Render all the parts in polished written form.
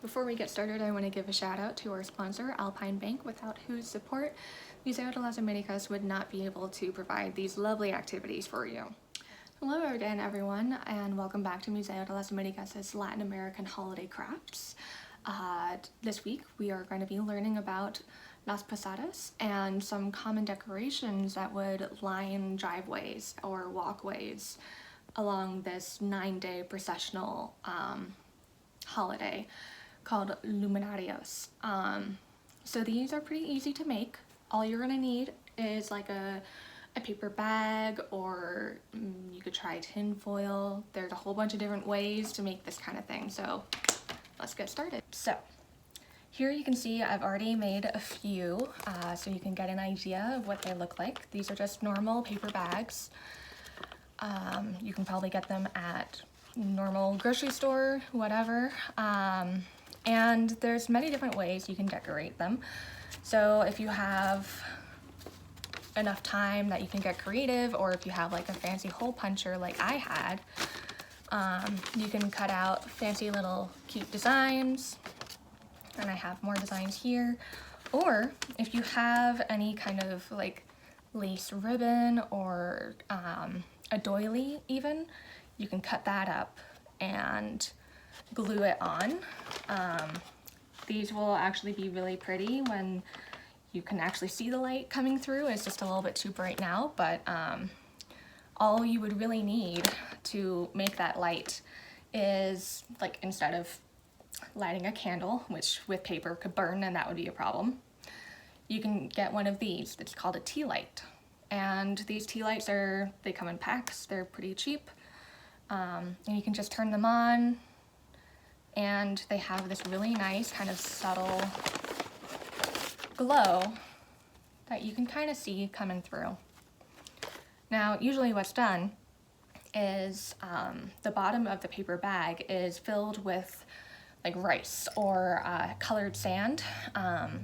Before we get started, I want to give a shout out to our sponsor, Alpine Bank, without whose support Museo de las Americas would not be able to provide these lovely activities for you. Hello again, everyone, and welcome back to Museo de las Americas' Latin American Holiday Crafts. This week, we are going to be learning about Las Posadas and some common decorations that would line driveways or walkways along this 9-day processional holiday called Luminarias. So these are pretty easy to make. All you're gonna need is like a paper bag, or you could try tin foil. There's a whole bunch of different ways to make this kind of thing. So let's get started. So here you can see I've already made a few, so you can get an idea of what they look like. These are just normal paper bags. You can probably get them at normal grocery store, whatever. And there's many different ways you can decorate them. So if you have enough time that you can get creative, or if you have like a fancy hole puncher like I had, you can cut out fancy little cute designs. And I have more designs here. Or if you have any kind of like lace ribbon or a doily even, you can cut that up and glue it on. These will actually be really pretty when you can actually see the light coming through. It's just a little bit too bright now, but all you would really need to make that light is, like, instead of lighting a candle, which with paper could burn and that would be a problem, you can get one of these. It's called a tea light. And these tea lights they come in packs. They're pretty cheap. And you can just turn them on, and they have this really nice kind of subtle glow that you can kind of see coming through. Now, usually what's done is the bottom of the paper bag is filled with like rice or colored sand,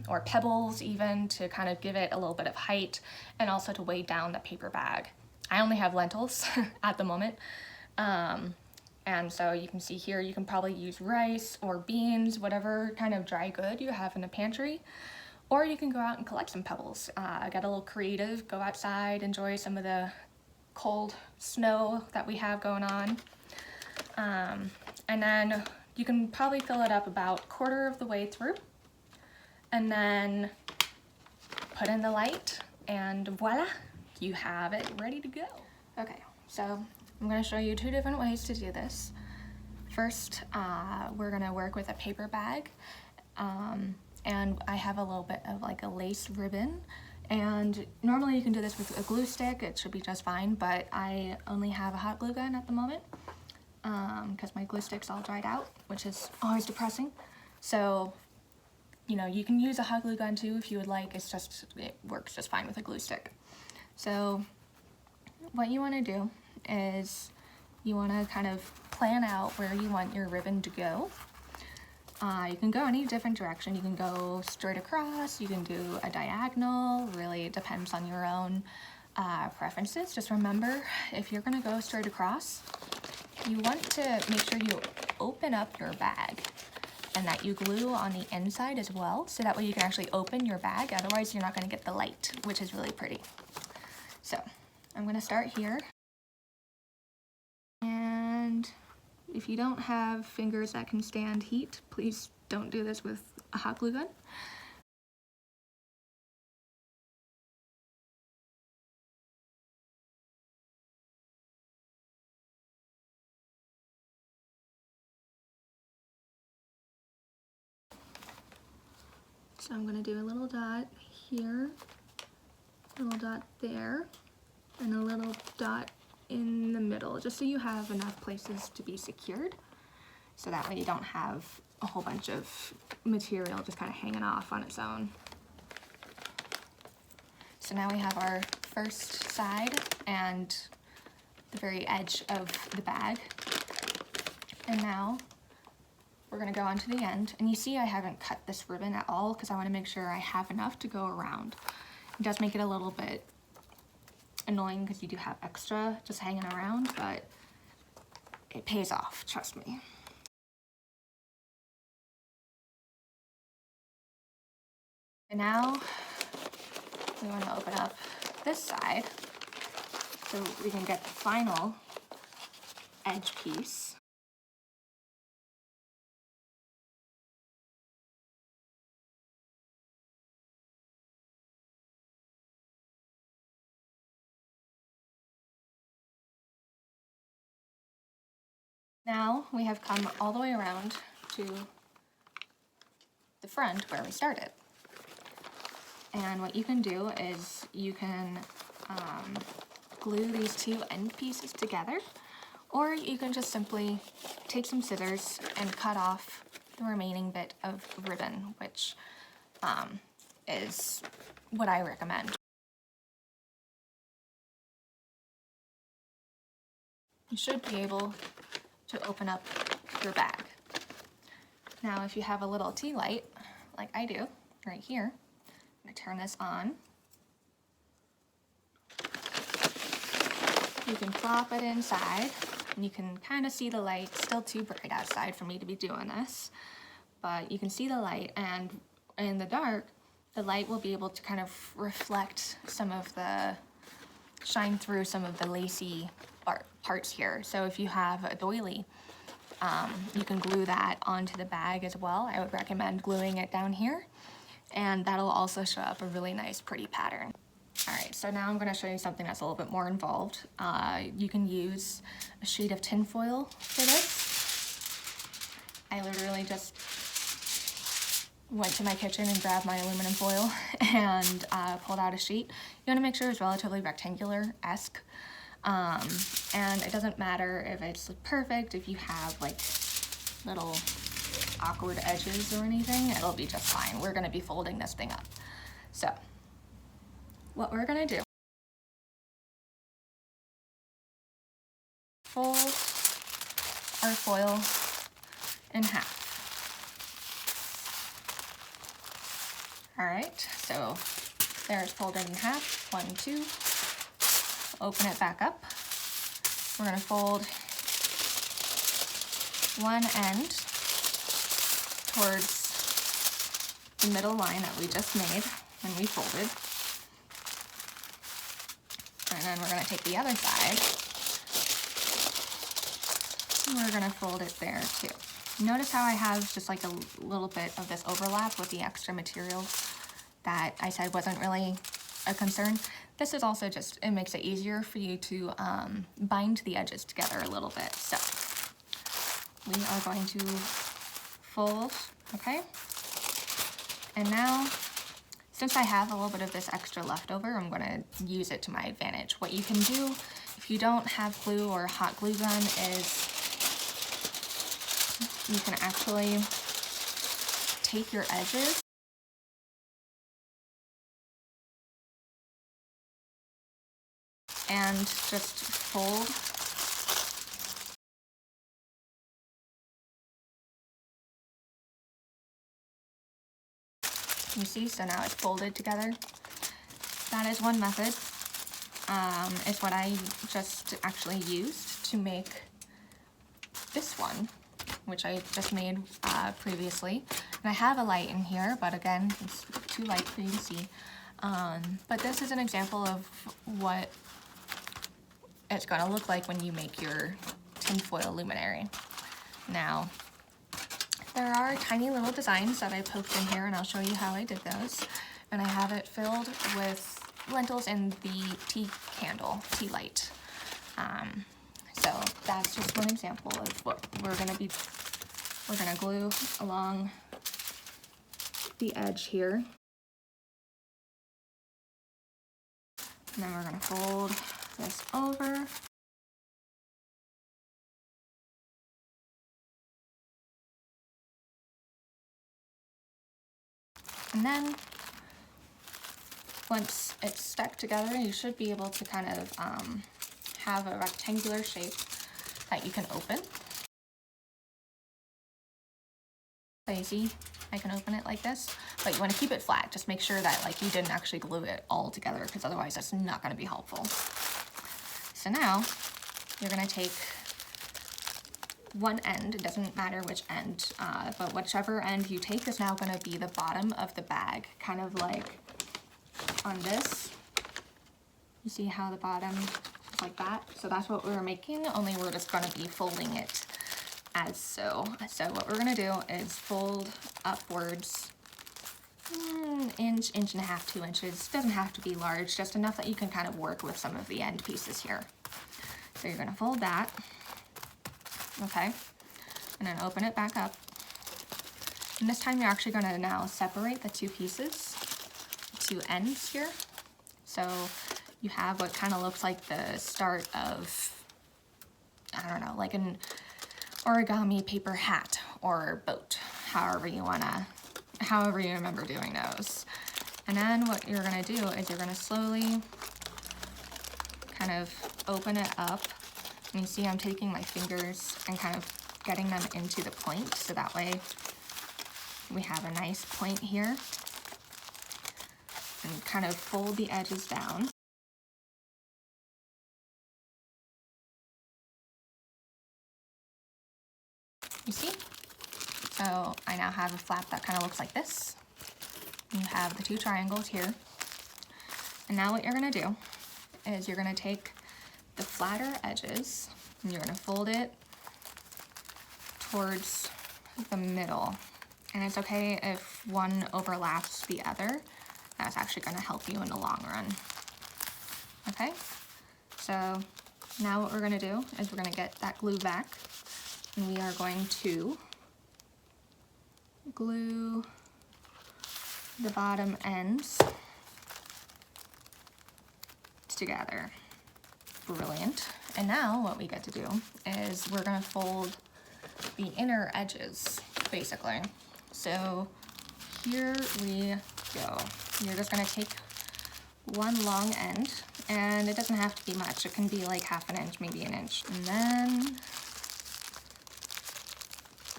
or pebbles even, to kind of give it a little bit of height and also to weigh down the paper bag. I only have lentils at the moment. And so you can see here, you can probably use rice or beans, whatever kind of dry good you have in the pantry, or you can go out and collect some pebbles. Get a little creative, go outside, enjoy some of the cold snow that we have going on. And then you can probably fill it up about 1/4 of the way through, and then put in the light, and voila, you have it ready to go. Okay, so I'm going to show you 2 different ways to do this. First, we're going to work with a paper bag, and I have a little bit of like a lace ribbon, and normally you can do this with a glue stick. It should be just fine, but I only have a hot glue gun at the moment because my glue stick's all dried out, which is always depressing. So, you know, you can use a hot glue gun too if you would like. It works just fine with a glue stick. So what you want to do is you want to kind of plan out where you want your ribbon to go. You can go any different direction. You can go straight across, you can do a diagonal. Really, it depends on your own preferences. Just remember, if you're going to go straight across, you want to make sure you open up your bag and that you glue on the inside as well, so that way you can actually open your bag. Otherwise, you're not going to get the light, which is really pretty. So I'm going to start here. And if you don't have fingers that can stand heat, please don't do this with a hot glue gun. So I'm going to do a little dot here, a little dot there, and a little dot in the middle, just so you have enough places to be secured, so that way you don't have a whole bunch of material just kind of hanging off on its own. So now we have our first side and the very edge of the bag, and now we're going to go on to the end. And you see I haven't cut this ribbon at all because I want to make sure I have enough to go around. It does make it a little bit annoying because you do have extra just hanging around, but it pays off, trust me. And now we want to open up this side so we can get the final edge piece. Now we have come all the way around to the front where we started. And what you can do is you can glue these two end pieces together, or you can just simply take some scissors and cut off the remaining bit of ribbon, which is what I recommend. You should be able to open up your bag. Now, if you have a little tea light, like I do, right here, I'm gonna turn this on. You can plop it inside, and you can kind of see the light. It's still too bright outside for me to be doing this, but you can see the light, and in the dark, the light will be able to kind of reflect some of the, shine through some of the lacy parts here. So if you have a doily, you can glue that onto the bag as well. I would recommend gluing it down here, and that'll also show up a really nice, pretty pattern. All right, so now I'm going to show you something that's a little bit more involved. You can use a sheet of tin foil for this. I literally just went to my kitchen and grabbed my aluminum foil and pulled out a sheet. You want to make sure it's relatively rectangular-esque. And it doesn't matter if it's perfect, if you have like little awkward edges or anything, it'll be just fine. We're going to be folding this thing up. So what we're going to do, fold our foil in half. All right, so there's folded in half, 1, 2. Open it back up. We're going to fold one end towards the middle line that we just made when we folded. And then we're going to take the other side and we're going to fold it there too. Notice how I have just like a little bit of this overlap with the extra material that I said wasn't really a concern. This is also just, it makes it easier for you to bind the edges together a little bit. So we are going to fold, okay? And now, since I have a little bit of this extra leftover, I'm gonna use it to my advantage. What you can do if you don't have glue or hot glue gun is you can actually take your edges and just fold you see, so now it's folded together. That is one method. It's what I just actually used to make this one, which I just made previously. And I have a light in here, but again, it's too light for you to see. But this is an example of what it's gonna look like when you make your tinfoil luminary. Now, there are tiny little designs that I poked in here, and I'll show you how I did those. And I have it filled with lentils and the tea light. So that's just one example of what we're gonna glue along the edge here. And then we're gonna fold this over. And then once it's stuck together, you should be able to kind of have a rectangular shape that you can open. So you see, I can open it like this, but you want to keep it flat. Just make sure that like you didn't actually glue it all together, because otherwise that's not going to be helpful. So now you're going to take one end, it doesn't matter which end, but whichever end you take is now going to be the bottom of the bag, kind of like on this. You see how the bottom is like that? So that's what we were making, only we're just going to be folding it as so. So what we're going to do is fold upwards inch, inch and a half, 2 inches. Doesn't have to be large, just enough that you can kind of work with some of the end pieces here. So you're going to fold that. Okay, and then open it back up. And this time you're actually going to now separate the two pieces, two ends here. So you have what kind of looks like the start of, I don't know, like an origami paper hat or boat, however you remember doing those. And then what you're going to do is you're going to slowly kind of open it up. And you see I'm taking my fingers and kind of getting them into the point, so that way we have a nice point here. And kind of fold the edges down. You see? So I now have a flap that kind of looks like this. You have the two triangles here. And now what you're going to do is you're going to take the flatter edges and you're going to fold it towards the middle. And it's okay if one overlaps the other. That's actually going to help you in the long run. Okay, so now what we're going to do is we're going to get that glue back, and we are going to glue the bottom ends together. Brilliant. And now what we get to do is we're going to fold the inner edges, basically. So here we go. You're just going to take one long end, and it doesn't have to be much. It can be like half an inch, maybe an inch. And then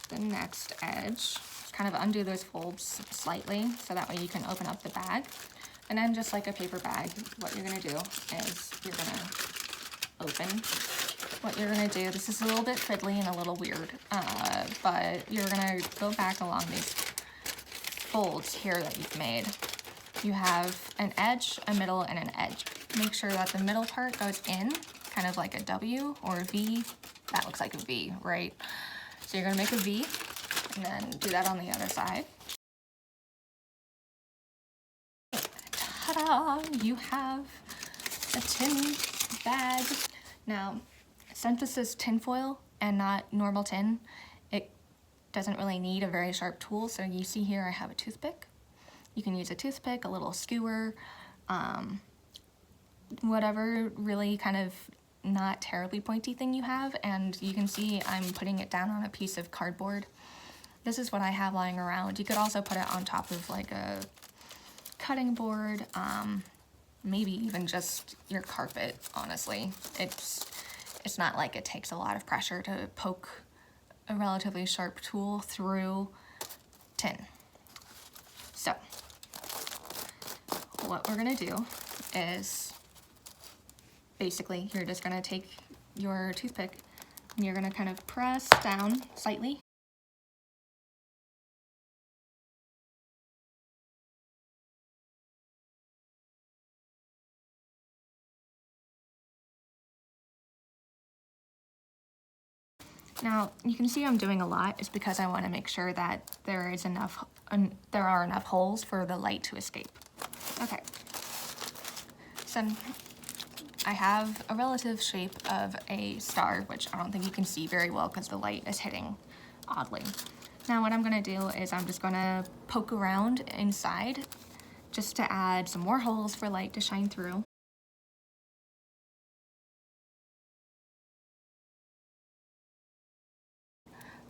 the next edge, kind of undo those folds slightly so that way you can open up the bag. And then just like a paper bag, what you're going to do is you're going to open. What you're going to do, this is a little bit fiddly and a little weird, but you're going to go back along these folds here that you've made. You have an edge, a middle, and an edge. Make sure that the middle part goes in, kind of like a W or a V. That looks like a V, right? So you're going to make a V, and then do that on the other side. Ta-da! You have a tin bag. Now, since this is tin foil and not normal tin, it doesn't really need a very sharp tool. So you see here I have a toothpick. You can use a toothpick, a little skewer, whatever really kind of not terribly pointy thing you have. And you can see I'm putting it down on a piece of cardboard. This is what I have lying around. You could also put it on top of like a cutting board, maybe even just your carpet, honestly. It's not like it takes a lot of pressure to poke a relatively sharp tool through tin. So what we're gonna do is basically you're just gonna take your toothpick and you're gonna kind of press down slightly. Now, you can see I'm doing a lot. It's because I want to make sure that there are enough holes for the light to escape. Okay. So I have a relative shape of a star, which I don't think you can see very well because the light is hitting oddly. Now what I'm going to do is I'm just going to poke around inside just to add some more holes for light to shine through.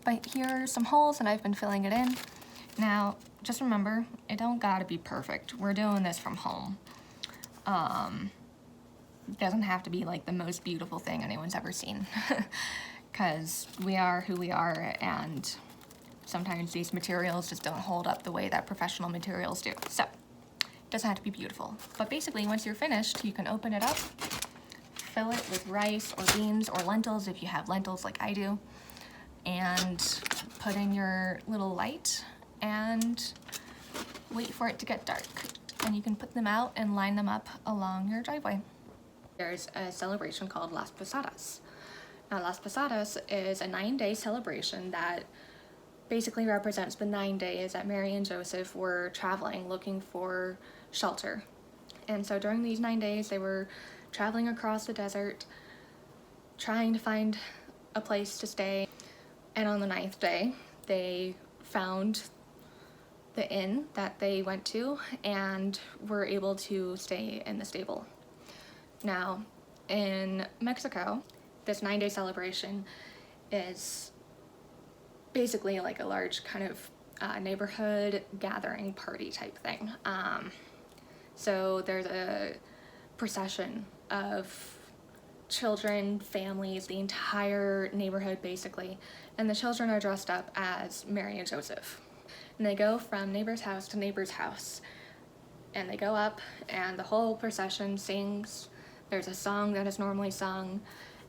But here are some holes and I've been filling it in. Now, just remember, it don't gotta be perfect. We're doing this from home. It doesn't have to be like the most beautiful thing anyone's ever seen. Because we are who we are, and sometimes these materials just don't hold up the way that professional materials do. So, it doesn't have to be beautiful. But basically, once you're finished, you can open it up, fill it with rice or beans or lentils if you have lentils like I do. and put in your little light and wait for it to get dark. And you can put them out and line them up along your driveway. There's a celebration called Las Posadas. Now, Las Posadas is a 9-day celebration that basically represents the 9 days that Mary and Joseph were traveling looking for shelter. And so during these 9 days, they were traveling across the desert, trying to find a place to stay. And on the 9th day, they found the inn that they went to and were able to stay in the stable. Now, in Mexico, this 9-day celebration is basically like a large kind of neighborhood gathering party type thing. So there's a procession of children, families, the entire neighborhood basically, and the children are dressed up as Mary and Joseph. And they go from neighbor's house to neighbor's house, and they go up and the whole procession sings. There's a song that is normally sung,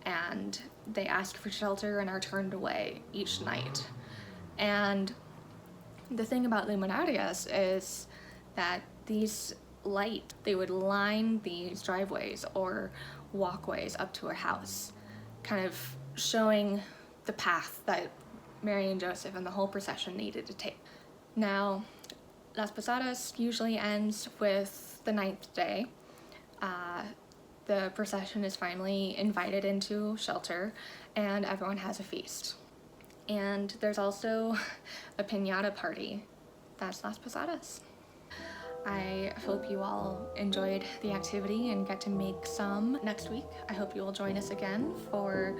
and they ask for shelter and are turned away each night. And the thing about Luminarias is that these light, they would line these driveways or walkways up to a house, kind of showing the path that Mary and Joseph and the whole procession needed to take. Now, Las Posadas usually ends with the 9th day. The procession is finally invited into shelter and everyone has a feast. And there's also a piñata party. That's Las Posadas. I hope you all enjoyed the activity and get to make some next week. I hope you will join us again for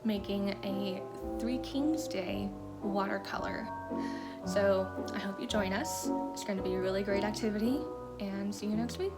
making a Three Kings Day watercolor. So I hope you join us. It's going to be a really great activity, and see you next week.